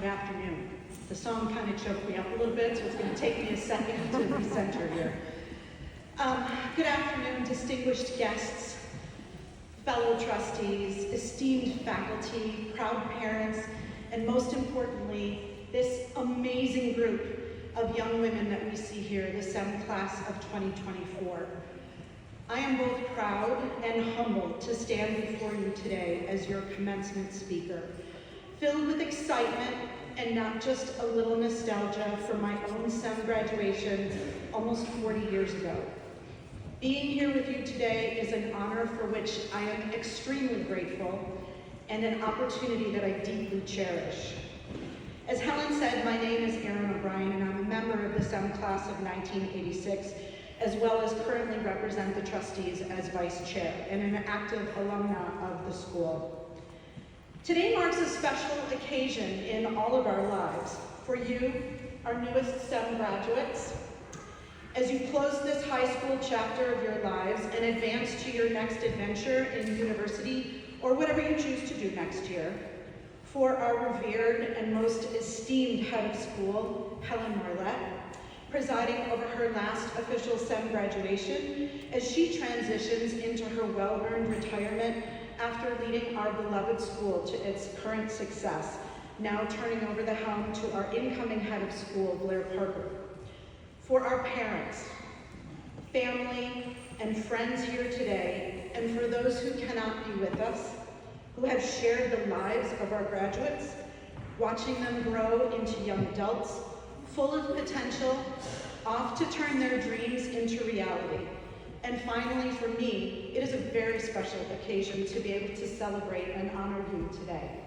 afternoon. The song kind of choked me up a little bit, so it's going to take me a second to recenter here. Good afternoon, distinguished guests, fellow trustees, esteemed faculty, proud parents, and most importantly, this amazing group of young women that we see here, the SEM class of 2024. I am both proud and humbled to stand before you today as your commencement speaker, filled with excitement and not just a little nostalgia for my own SEM graduation almost 40 years ago. Being here with you today is an honor for which I am extremely grateful and an opportunity that I deeply cherish. As Helen said, my name is Erin O'Brien and I'm a member of the SEM class of 1986, as well as currently represent the trustees as vice chair and an active alumna of the school. Today marks a special occasion in all of our lives. For you, our newest SEM graduates, as you close this high school chapter of your lives and advance to your next adventure in university or whatever you choose to do next year. For our revered and most esteemed head of school, Helen Marlette, presiding over her last official SEM graduation as she transitions into her well-earned retirement after leading our beloved school to its current success, now turning over the helm to our incoming head of school, Blair Parker. For our parents, family, and friends here today, and for those who cannot be with us, who have shared the lives of our graduates, watching them grow into young adults, full of potential, off to turn their dreams into reality. And finally, for me, it is a very special occasion to be able to celebrate and honor you today.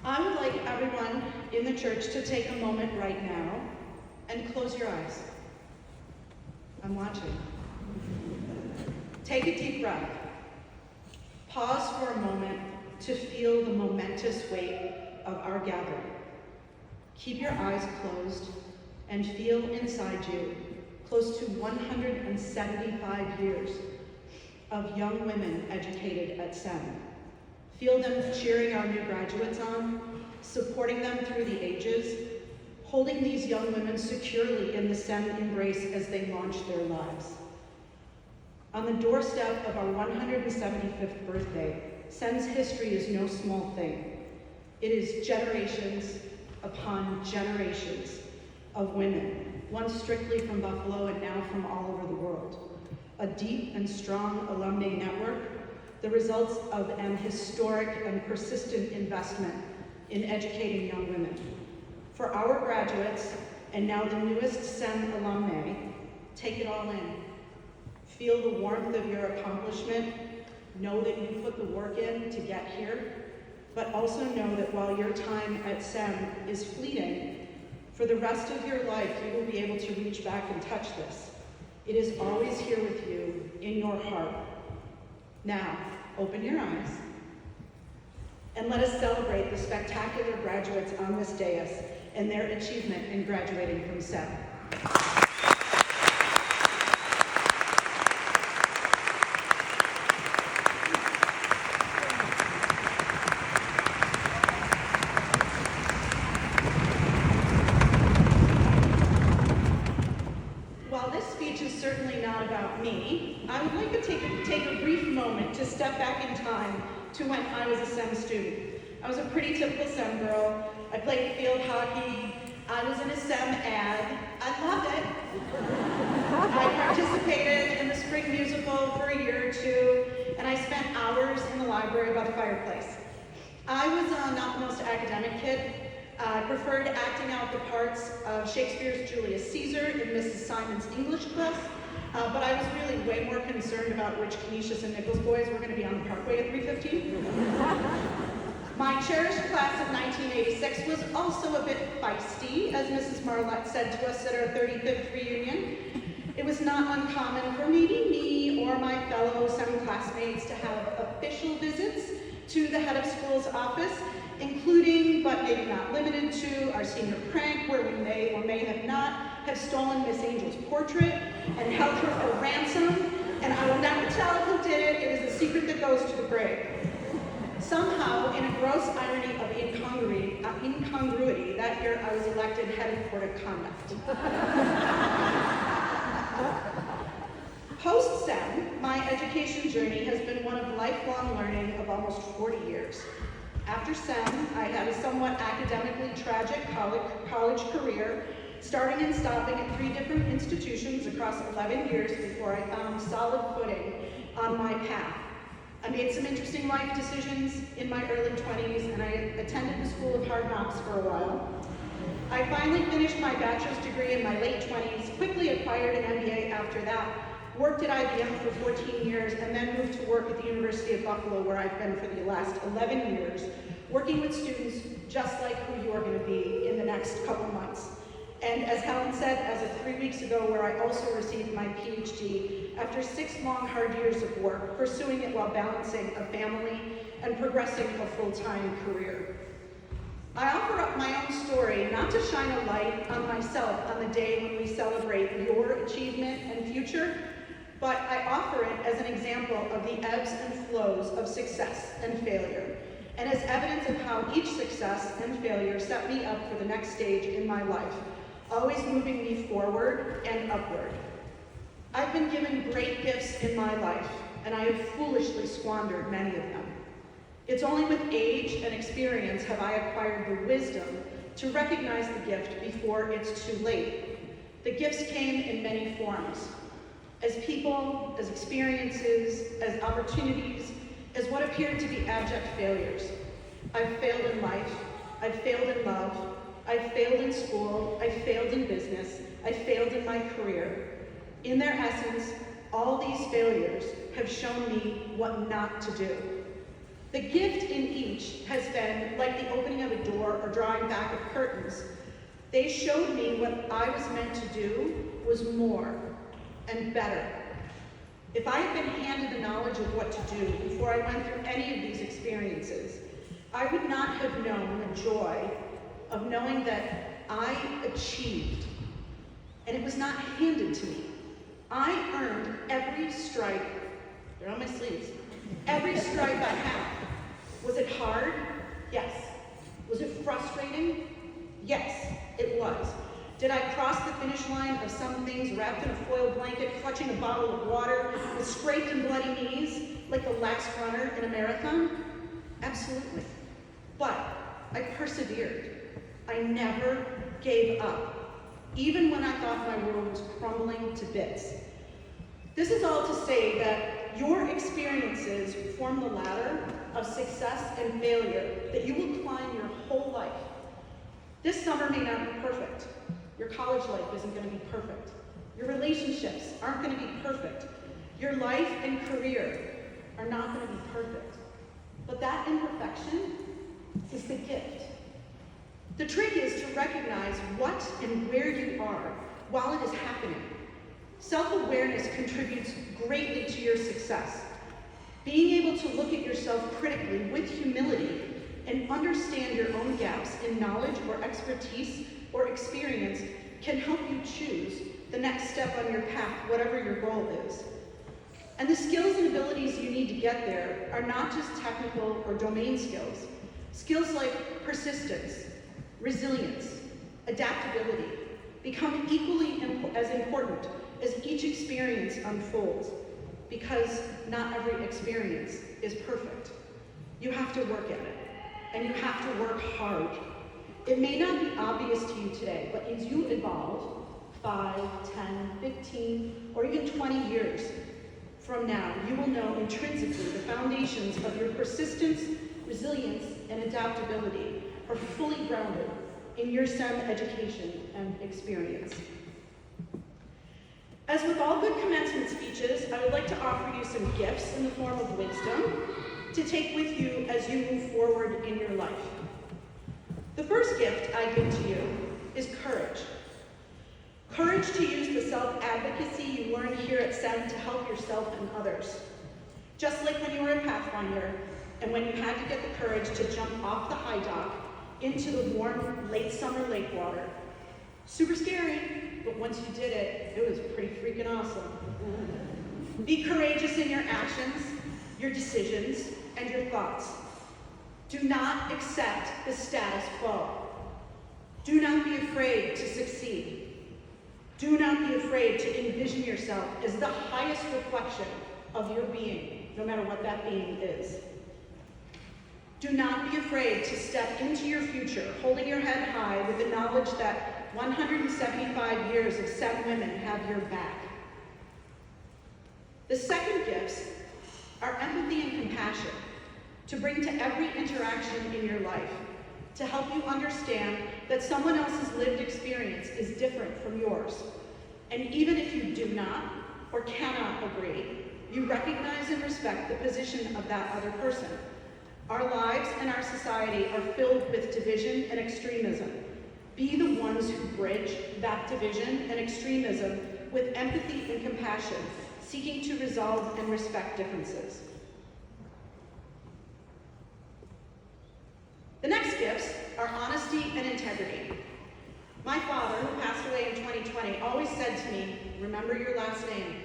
I would like everyone in the church to take a moment right now and close your eyes. I'm watching. Take a deep breath. Pause for a moment to feel the momentous weight of our gathering. Keep your eyes closed and feel inside you close to 175 years of young women educated at SEM. Feel them cheering our new graduates on, supporting them through the ages, holding these young women securely in the SEM embrace as they launch their lives. On the doorstep of our 175th birthday, SEM's history is no small thing. It is generations upon generations of women, once strictly from Buffalo and now from all over the world. A deep and strong alumni network, the results of an historic and persistent investment in educating young women. For our graduates, and now the newest SEM alumni, take it all in. Feel the warmth of your accomplishment. Know that you put the work in to get here, but also know that while your time at SEM is fleeting, for the rest of your life, you will be able to reach back and touch this. It is always here with you, in your heart. Now, open your eyes, and let us celebrate the spectacular graduates on this dais and their achievement in graduating from SEM. While this speech is certainly not about me, I would like to take a brief moment to step back in time to when I was a SEM student. I was a pretty typical SEM girl. I played field hockey. I was in a SEM ad. I loved it. I participated in the spring musical for a year or two, and I spent hours in the library by the fireplace. I was not the most academic kid. I preferred acting out the parts of Shakespeare's Julius Caesar in Mrs. Simon's English class, but I was really way more concerned about which Canisius and Nichols boys were going to be on the parkway at 3:15. My cherished class of 1986 was also a bit feisty, as Mrs. Marlette said to us at our 35th reunion. It was not uncommon for maybe me or my fellow SEM classmates to have official visits to the head of school's office, including, but maybe not limited to, our senior prank, where we may or may have not have stolen Miss Angel's portrait and held her for ransom, and I will never tell who did it. It is a secret that goes to the grave. Somehow, in a gross irony of incongruity, that year I was elected head of court of conduct. Post-SEM, my education journey has been one of lifelong learning of almost 40 years. After SEM, I had a somewhat academically tragic college career, starting and stopping at 3 different institutions across 11 years before I found solid footing on my path. I made some interesting life decisions in my early 20s, and I attended the School of Hard Knocks for a while. I finally finished my bachelor's degree in my late 20s, quickly acquired an MBA after that, worked at IBM for 14 years, and then moved to work at the University of Buffalo, where I've been for the last 11 years, working with students just like who you are going to be in the next couple months. And as Helen said, as of 3 weeks ago, where I also received my PhD after 6 long, hard years of work, pursuing it while balancing a family and progressing a full-time career. I offer up my own story not to shine a light on myself on the day when we celebrate your achievement and future, but I offer it as an example of the ebbs and flows of success and failure, and as evidence of how each success and failure set me up for the next stage in my life, always moving me forward and upward. I've been given great gifts in my life, and I have foolishly squandered many of them. It's only with age and experience have I acquired the wisdom to recognize the gift before it's too late. The gifts came in many forms, as people, as experiences, as opportunities, as what appeared to be abject failures. I've failed in life, I've failed in love, I've failed in school, I've failed in business, I've failed in my career. In their essence, all these failures have shown me what not to do. The gift in each has been like the opening of a door or drawing back of curtains. They showed me what I was meant to do was more and better. If I had been handed the knowledge of what to do before I went through any of these experiences, I would not have known the joy of knowing that I achieved, and it was not handed to me. I earned every stripe, they're on my sleeves, every stripe I had. Was it hard? Yes. Was it frustrating? Yes, it was. Did I cross the finish line of some things wrapped in a foil blanket, clutching a bottle of water, with scraped and bloody knees, like the last runner in a marathon? Absolutely. But I persevered. I never gave up, even when I thought my world was crumbling to bits. This is all to say that your experiences form the ladder of success and failure that you will climb your whole life. This summer may not be perfect. Your college life isn't going to be perfect. Your relationships aren't going to be perfect. Your life and career are not going to be perfect. But that imperfection is the gift. The trick is to recognize what and where you are while it is happening. Self-awareness contributes greatly to your success. Being able to look at yourself critically with humility and understand your own gaps in knowledge or expertise or experience can help you choose the next step on your path, whatever your goal is. And the skills and abilities you need to get there are not just technical or domain skills. Skills like persistence, resilience, adaptability become equally as important as each experience unfolds, because not every experience is perfect. You have to work at it, and you have to work hard. It may not be obvious to you today, but as you evolve 5, 10, 15, or even 20 years from now, you will know intrinsically the foundations of your persistence, resilience, and adaptability are fully grounded in your STEM education and experience. As with all good commencement speeches, I would like to offer you some gifts in the form of wisdom to take with you as you move forward in your life. The first gift I give to you is courage. Courage to use the self-advocacy you learned here at SEM to help yourself and others. Just like when you were a Pathfinder and when you had to get the courage to jump off the high dock into the warm, late summer lake water. Super scary, but once you did it, it was pretty freaking awesome. Be courageous in your actions, your decisions, and your thoughts. Do not accept the status quo. Do not be afraid to succeed. Do not be afraid to envision yourself as the highest reflection of your being, no matter what that being is. Do not be afraid to step into your future, holding your head high with the knowledge that 175 years of STEM women have your back. The second gifts are empathy and compassion, to bring to every interaction in your life, to help you understand that someone else's lived experience is different from yours. And even if you do not or cannot agree, you recognize and respect the position of that other person. Our lives and our society are filled with division and extremism. Be the ones who bridge that division and extremism with empathy and compassion, seeking to resolve and respect differences. The next gifts are honesty and integrity. My father, who passed away in 2020, always said to me, remember your last name,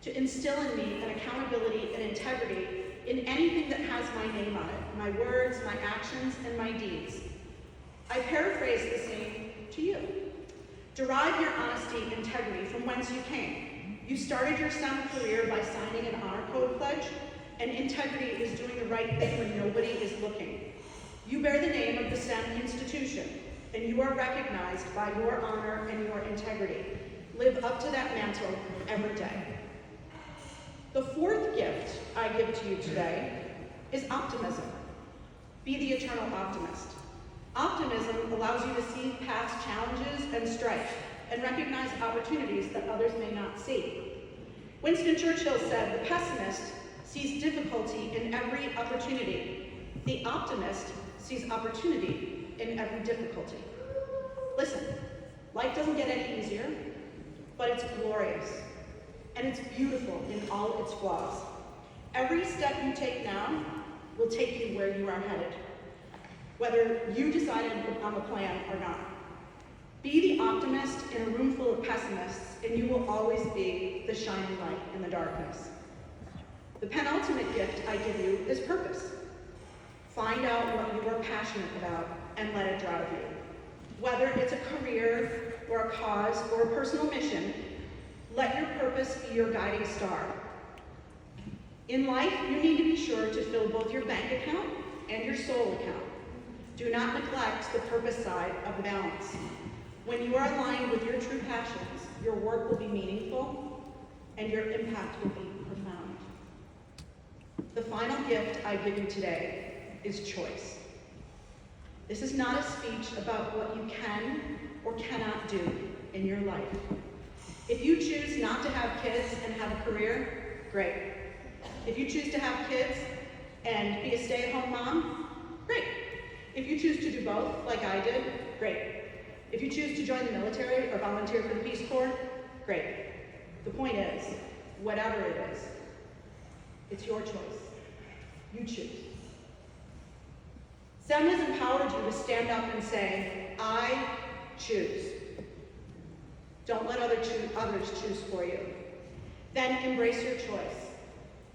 to instill in me an accountability and integrity in anything that has my name on it, my words, my actions, and my deeds. I paraphrase the same to you. Derive your honesty and integrity from whence you came. You started your STEM career by signing an honor code pledge, and integrity is doing the right thing when nobody is looking. You bear the name of the STEM institution, and you are recognized by your honor and your integrity. Live up to that mantle every day. The fourth gift I give to you today is optimism. Be the eternal optimist. Optimism allows you to see past challenges and strife and recognize opportunities that others may not see. Winston Churchill said, the pessimist sees difficulty in every opportunity. The optimist sees opportunity in every difficulty. Listen, life doesn't get any easier, but it's glorious, and it's beautiful in all its flaws. Every step you take now will take you where you are headed, whether you decided on the plan or not. Be the optimist in a room full of pessimists, and you will always be the shining light in the darkness. The penultimate gift I give you is purpose. Find out what you are passionate about and let it drive you. Whether it's a career or a cause or a personal mission, let your purpose be your guiding star. In life, you need to be sure to fill both your bank account and your soul account. Do not neglect the purpose side of the balance. When you are aligned with your true passions, your work will be meaningful and your impact will be profound. The final gift I give you today is choice. This is not a speech about what you can or cannot do in your life. If you choose not to have kids and have a career, great. If you choose to have kids and be a stay-at-home mom, great. If you choose to do both, like I did, great. If you choose to join the military or volunteer for the Peace Corps, great. The point is, whatever it is, it's your choice. You choose. STEM has empowered you to stand up and say, I choose. Don't let others choose for you. Then embrace your choice.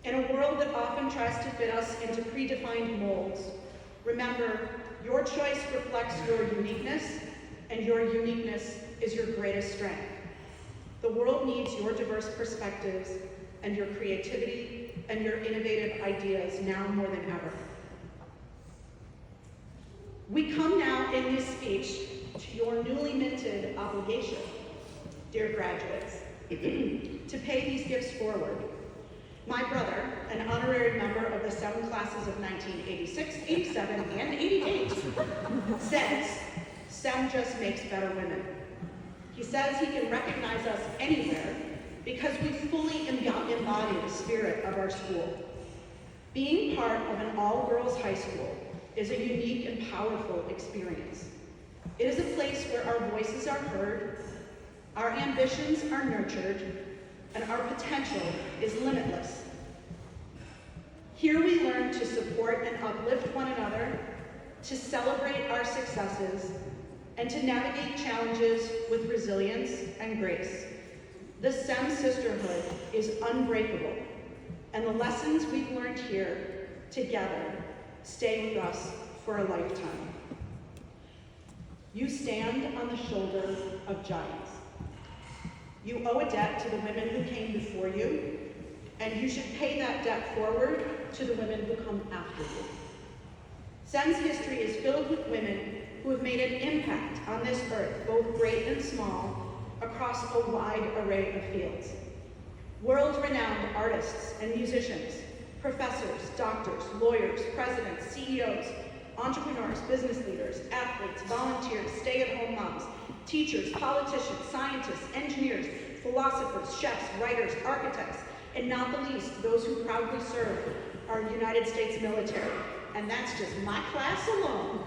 In a world that often tries to fit us into predefined molds, remember, your choice reflects your uniqueness, and your uniqueness is your greatest strength. The world needs your diverse perspectives and your creativity and your innovative ideas now more than ever. We come now in this speech to your newly minted obligation, dear graduates, to pay these gifts forward. My brother, an honorary member of the STEM classes of 1986, 87, and 88, says, STEM just makes better women. He says he can recognize us anywhere because we fully embody the spirit of our school. Being part of an all-girls high school is a unique and powerful experience. It is a place where our voices are heard, our ambitions are nurtured, and our potential is limitless. Here we learn to support and uplift one another, to celebrate our successes, and to navigate challenges with resilience and grace. The STEM sisterhood is unbreakable, and the lessons we've learned here together stay with us for a lifetime. You stand on the shoulders of giants. You owe a debt to the women who came before you, and you should pay that debt forward to the women who come after you. SEM's history is filled with women who have made an impact on this earth, both great and small, across a wide array of fields. World-renowned artists and musicians, professors, doctors, lawyers, presidents, CEOs, entrepreneurs, business leaders, athletes, volunteers, stay-at-home moms, teachers, politicians, scientists, engineers, philosophers, chefs, writers, architects, and not the least, those who proudly serve our United States military. And that's just my class alone.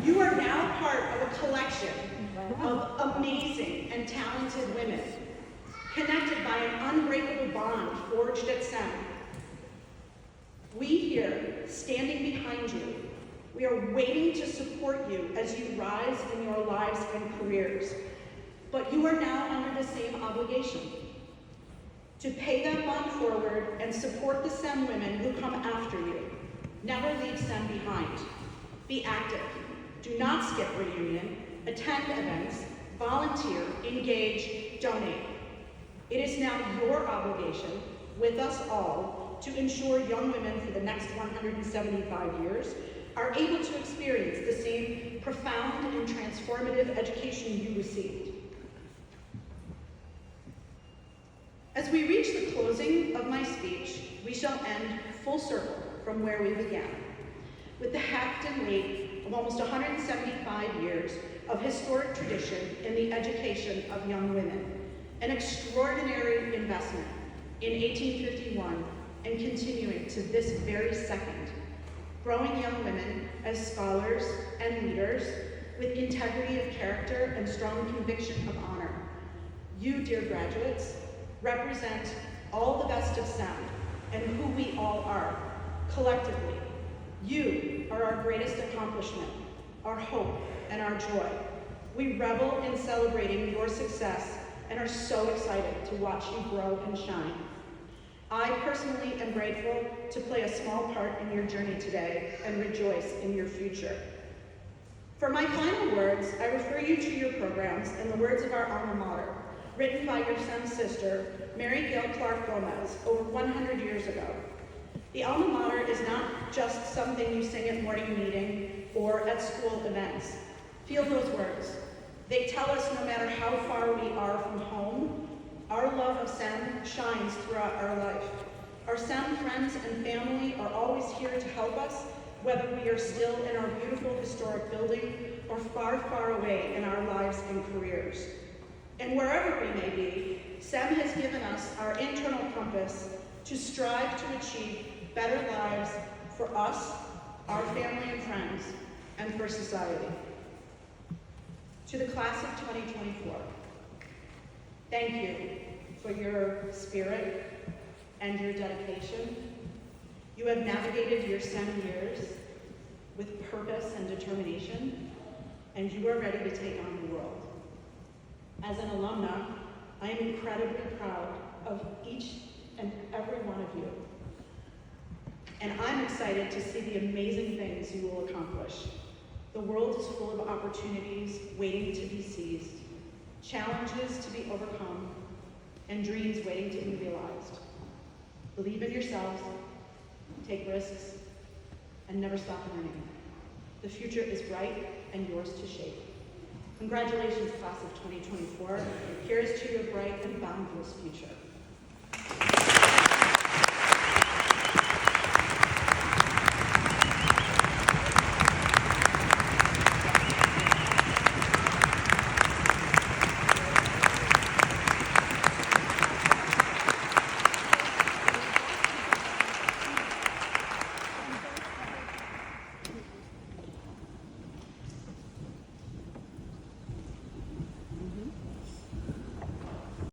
You are now part of a collection of amazing and talented women, connected by an unbreakable bond forged at SEM. We here, standing behind you, we are waiting to support you as you rise in your lives and careers. But you are now under the same obligation to pay that bond forward and support the SEM women who come after you. Never leave SEM behind. Be active. Do not skip reunion. Attend events. Volunteer. Engage. Donate. It is now your obligation, with us all, to ensure young women for the next 175 years are able to experience the same profound and transformative education you received. As we reach the closing of my speech, we shall end full circle from where we began, with the heft and weight of almost 175 years of historic tradition in the education of young women, an extraordinary investment in 1851 and continuing to this very second, growing young women as scholars and leaders with integrity of character and strong conviction of honor. You, dear graduates, represent all the best of SEM and who we all are, collectively. You are our greatest accomplishment, our hope, and our joy. We revel in celebrating your success and are so excited to watch you grow and shine. I personally am grateful to play a small part in your journey today and rejoice in your future. For my final words, I refer you to your programs and the words of our alma mater, written by your SEM sister, Mary Gail Clark Gomez, over 100 years ago. The alma mater is not just something you sing at morning meeting or at school events. Feel those words. They tell us no matter how far we are from home, our love of SEM shines throughout our life. Our SEM friends and family are always here to help us, whether we are still in our beautiful historic building or far, far away in our lives and careers. And wherever we may be, SEM has given us our internal compass to strive to achieve better lives for us, our family and friends, and for society. To the class of 2024, thank you for your spirit and your dedication. You have navigated your SEM years with purpose and determination, and you are ready to take on the world. As an alumna, I am incredibly proud of each and every one of you. And I'm excited to see the amazing things you will accomplish. The world is full of opportunities waiting to be seized, challenges to be overcome, and dreams waiting to be realized. Believe in yourselves, take risks, and never stop learning. The future is bright and yours to shape. Congratulations, class of 2024. Here's to your bright and boundless future.